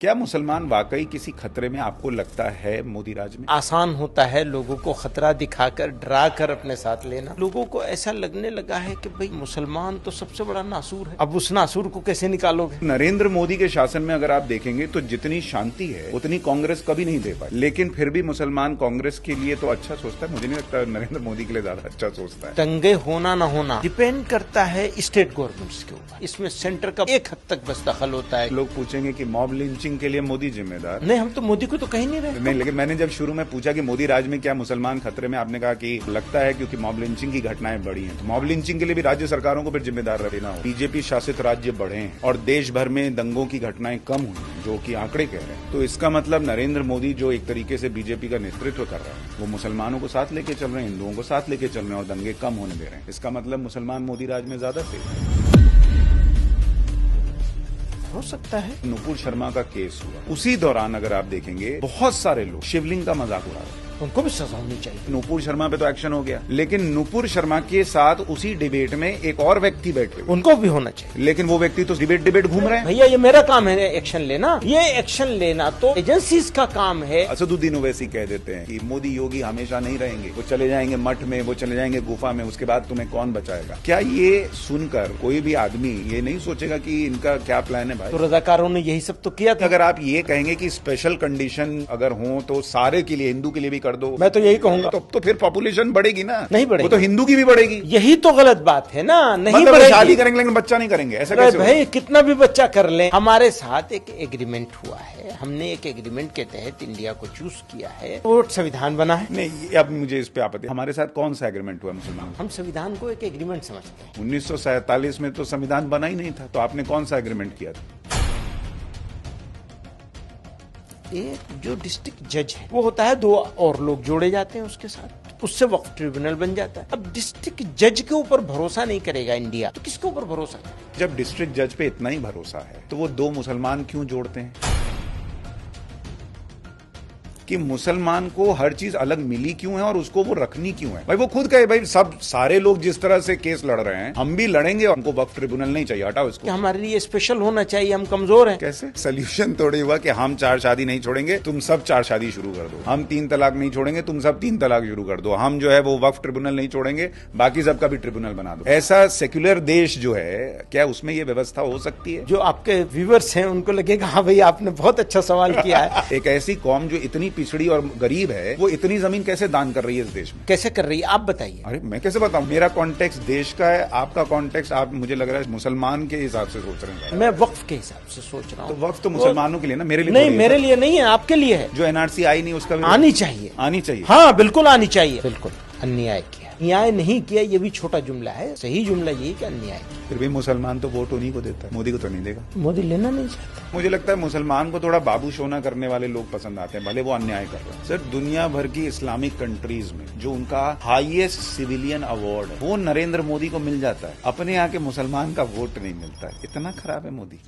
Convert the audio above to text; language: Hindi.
क्या मुसलमान वाकई किसी खतरे में आपको लगता है मोदी राज में? आसान होता है लोगों को खतरा दिखाकर डरा कर अपने साथ लेना। लोगों को ऐसा लगने लगा है कि भाई मुसलमान तो सबसे बड़ा नासूर है, अब उस नासूर को कैसे निकालोगे। नरेंद्र मोदी के शासन में अगर आप देखेंगे तो जितनी शांति है उतनी कांग्रेस कभी नहीं दे पाई, लेकिन फिर भी मुसलमान कांग्रेस के लिए तो अच्छा सोचता है। मुझे नहीं लगता नरेंद्र मोदी के लिए ज्यादा अच्छा सोचता है। दंगे होना न होना डिपेंड करता है स्टेट गवर्नमेंट्स के ऊपर, इसमें सेंटर का एक हद तक बस दखल होता है। लोग पूछेंगे कि मॉब लिंचिंग के लिए मोदी जिम्मेदार? नहीं, हम तो मोदी को तो कहीं नहीं रहे। नहीं, लेकिन मैंने जब शुरू में पूछा कि मोदी राज में क्या मुसलमान खतरे में, आपने कहा कि लगता है क्योंकि मॉब लिंचिंग की घटनाएं बढ़ी हैं। तो मॉब लिंचिंग के लिए भी राज्य सरकारों को फिर जिम्मेदार रहना हो। बीजेपी शासित राज्य बढ़े हैं और देश भर में दंगों की घटनाएं कम हुई हैं, जो कि आंकड़े कह रहे हैं। तो इसका मतलब नरेंद्र मोदी जो एक तरीके से बीजेपी का नेतृत्व कर रहा है, वो मुसलमानों को साथ लेके चल रहे हैं, हिंदुओं को साथ लेके चल रहे हैं और दंगे कम होने दे रहे हैं। इसका मतलब मुसलमान मोदी राज में ज्यादा सेफ है। हो सकता है। नुपुर शर्मा का केस हुआ, उसी दौरान अगर आप देखेंगे बहुत सारे लोग शिवलिंग का मजाक उड़ा रहे हैं। उनको भी सजा होनी चाहिए। नुपुर शर्मा पे तो एक्शन हो गया, लेकिन नुपुर शर्मा के साथ उसी डिबेट में एक और व्यक्ति बैठे, उनको भी होना चाहिए। लेकिन वो व्यक्ति तो डिबेट घूम रहे हैं। भैया ये मेरा काम है एक्शन लेना, ये एक्शन लेना तो एजेंसीज का काम है। असदुद्दीन ओवैसी कह देते हैं कि मोदी योगी हमेशा नहीं रहेंगे, वो चले जाएंगे मठ में, वो चले जाएंगे गुफा में, उसके बाद तुम्हें कौन बचाएगा। क्या ये सुनकर कोई भी आदमी ये नहीं सोचेगा कि इनका क्या प्लान है भाई? तो रजाकारों ने यही सब तो किया था। अगर आप ये कहेंगे कि स्पेशल कंडीशन अगर हो तो सारे के लिए, हिंदू के लिए भी कर दो, मैं तो यही कहूंगा। तो फिर पॉपुलेशन बढ़ेगी ना? नहीं बढ़ेगी, वो तो हिंदू की भी बढ़ेगी। यही तो गलत बात है ना। नहीं मतलब बढ़ेगी। शादी करेंगे लेकिन बच्चा नहीं करेंगे, ऐसा कैसे भाई होगा? कितना भी बच्चा कर ले। हमारे साथ एक एग्रीमेंट हुआ है, हमने एक एग्रीमेंट के तहत इंडिया को चूज किया है, तो संविधान बना है। नहीं, अब मुझे इस पे आपत्ति। हमारे साथ कौन सा एग्रीमेंट हुआ मुसलमान? हम संविधान को एक एग्रीमेंट समझते हैं। 1947 में तो संविधान बना ही नहीं था, तो आपने कौन सा एग्रीमेंट किया था? एक जो डिस्ट्रिक्ट जज है वो होता है, दो और लोग जोड़े जाते हैं उसके साथ, उससे वक्फ ट्रिब्यूनल बन जाता है। अब डिस्ट्रिक्ट जज के ऊपर भरोसा नहीं करेगा इंडिया, तो किसके ऊपर भरोसा करेगा? जब डिस्ट्रिक्ट जज पे इतना ही भरोसा है तो वो दो मुसलमान क्यों जोड़ते हैं? कि मुसलमान को हर चीज अलग मिली क्यों है और उसको वो रखनी क्यों है? भाई वो खुद कहे, भाई सब सारे लोग जिस तरह से केस लड़ रहे हैं हम भी लड़ेंगे, हमको वक्फ ट्रिब्यूनल नहीं चाहिए, हटाओ इसको। कि हमारे लिए स्पेशल होना चाहिए, हम कमजोर हैं। कैसे? सोल्यूशन थोड़ी हुआ कि हम 4 शादी नहीं छोड़ेंगे, तुम सब 4 शादी शुरू कर दो। हम 3 तलाक नहीं छोड़ेंगे, तुम सब 3 तलाक शुरू कर दो। हम जो है वो वक्फ ट्रिब्यूनल नहीं छोड़ेंगे, बाकी सबका भी ट्रिब्यूनल बना दो। ऐसा सेक्युलर देश जो है, क्या उसमें ये व्यवस्था हो सकती है? जो आपके व्यूअर्स हैं उनको लगेगा हाँ भाई आपने बहुत अच्छा सवाल किया है। एक ऐसी कौम जो इतनी पिछड़ी और गरीब है, वो इतनी जमीन कैसे दान कर रही है इस देश में? कैसे कर रही है आप बताइए। अरे मैं कैसे बताऊं? मेरा कॉन्टेक्स्ट देश का है, आपका कॉन्टेक्स्ट आप मुझे लग रहा है मुसलमान के हिसाब से सोच रहे हैं। मैं वक्फ के हिसाब से सोच रहा हूँ। तो वक्फ तो मुसलमानों के लिए ना, मेरे लिए नहीं, मेरे लिए नहीं है, आपके लिए है। जो एनआरसी आई नहीं उसका भी आनी चाहिए, आनी चाहिए। हाँ बिल्कुल आनी चाहिए। बिल्कुल अन्याय किया, न्याय नहीं किया, ये भी छोटा जुमला है। सही जुमला यही कि अन्याय किया। फिर भी मुसलमान तो वोट उन्हीं को देता है, मोदी को तो नहीं देगा। मोदी लेना नहीं चाहता। मुझे लगता है मुसलमान को थोड़ा बाबू शोना करने वाले लोग पसंद आते हैं, भले वो अन्याय कर रहे हैं। सर, दुनिया भर की इस्लामिक कंट्रीज में जो उनका हाईएस्ट सिविलियन अवार्ड है वो नरेंद्र मोदी को मिल जाता है, अपने यहाँ के मुसलमान का वोट नहीं मिलता है। इतना खराब है मोदी।